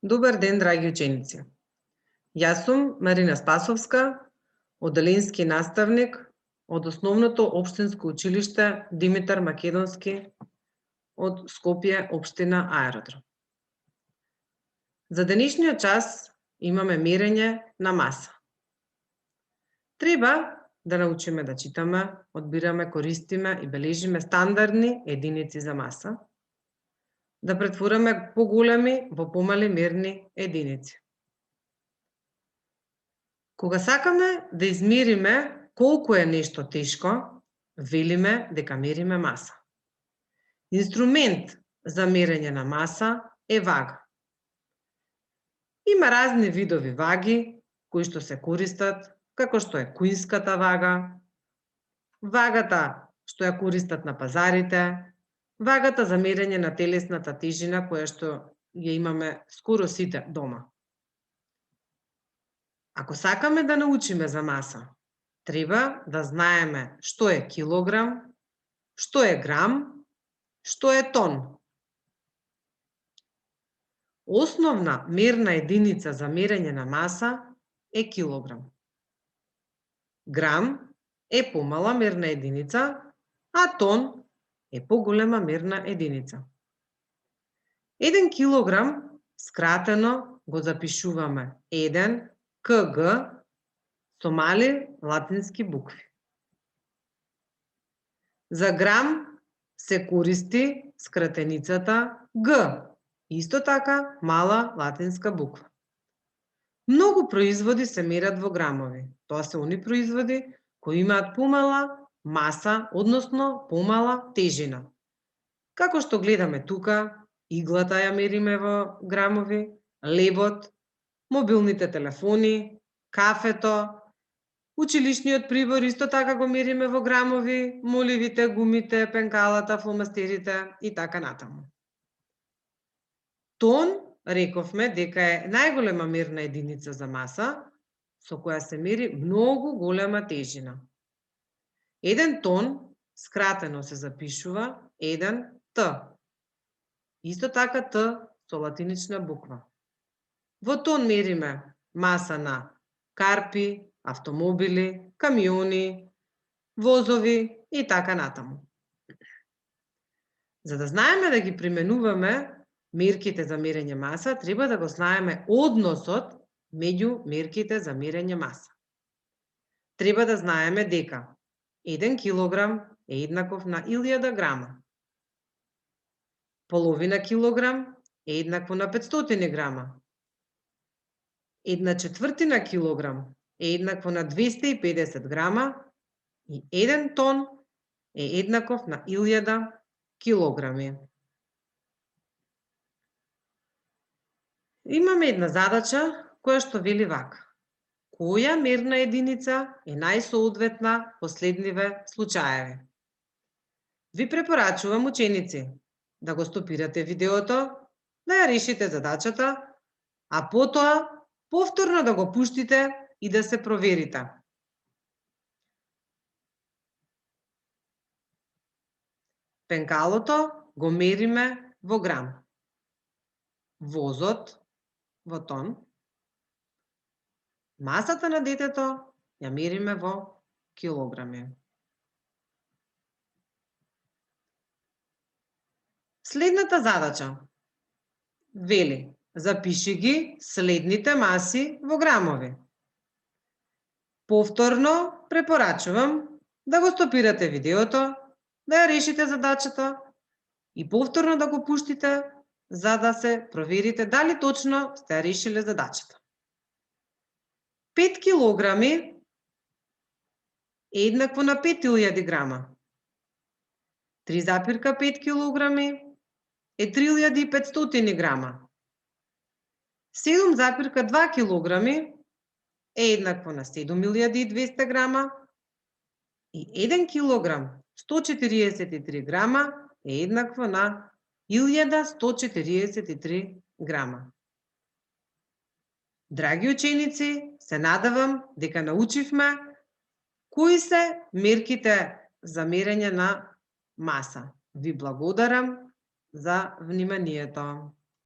Добар ден, драги ученици! Јас сум Марина Спасовска, оделенски наставник од Основното општинско училиште Димитар Македонски од Скопје, општина Аеродром. За денешниот час имаме мерење на маса. Треба да научиме да читаме, одбираме, користиме и бележиме стандардни единици за маса, да претвориме поголеми во помали мерни единици. Кога сакаме да измериме колку е нешто тешко, велиме дека мериме маса. Инструмент за мерење на маса е вага. Има разни видови ваги кои што се користат, како што е куинската вага, вагата што ја користат на пазарите, вагата за мерење на телесната тежина која што ја имаме скоро сите дома. Ако сакаме да научиме за маса, треба да знаеме што е килограм, што е грам, што е тон. Основна мерна единица за мерење на маса е килограм. Грам е помала мерна единица, а тон е поголема мерна единица. 1 килограм скратено го запишуваме 1 kg со мали латински букви. За грам се користи скратеницата Г, исто така мала латинска буква. Многу производи се мерат во грамови. Тоа се они производи кои имаат помала маса, односно помала тежина. Како што гледаме тука, иглата ја мериме во грамови, лебот, мобилните телефони, кафето, училишниот прибор исто така го мериме во грамови, моливите, гумите, пенкалата, фломастерите и така натаму. Тон, рековме дека е најголема мерна единица за маса, со која се мери многу голема тежина. 1 тон скратено се запишува 1 Т. Исто така Т со латинична буква. Во тон мериме маса на карпи, автомобили, камиони, возови и така натаму. За да знаеме да ги применуваме мерките за мерење маса, треба да го знаеме односот меѓу мерките за мерење маса. Треба да знаеме дека 1 килограм е еднаков на 1000 грама. Половина килограм е еднакво на 500 грама. 1/4 килограм е еднакво на 250 грама и 1 тон е еднаков на 1000 килограми. Имаме една задача која што вели вака. Која мерна единица е најсоодветна во следниве случаеви? Ви препорачувам, ученици, да го стопирате видеото, да ја решите задачата, а потоа повторно да го пуштите и да се проверите. Пенкалото го мериме во грам. Возот во тон. Масата на детето ја мериме во килограми. Следната задача вели: запиши ги следните маси во грамови. Повторно препорачувам да го стопирате видеото, да ја решите задачата и повторно да го пуштите за да се проверите дали точно сте ја решиле задачата. 5 килограми е еднакво на 5000 грама. 3,5 килограми е 3500 грама. 7,2 килограми е еднакво на 7200 грама и 1 килограм 143 грама е еднакво на 1143 грама. Драги ученици, се надевам дека научивме кои се мерките за мерење на маса. Ви благодарам за вниманието.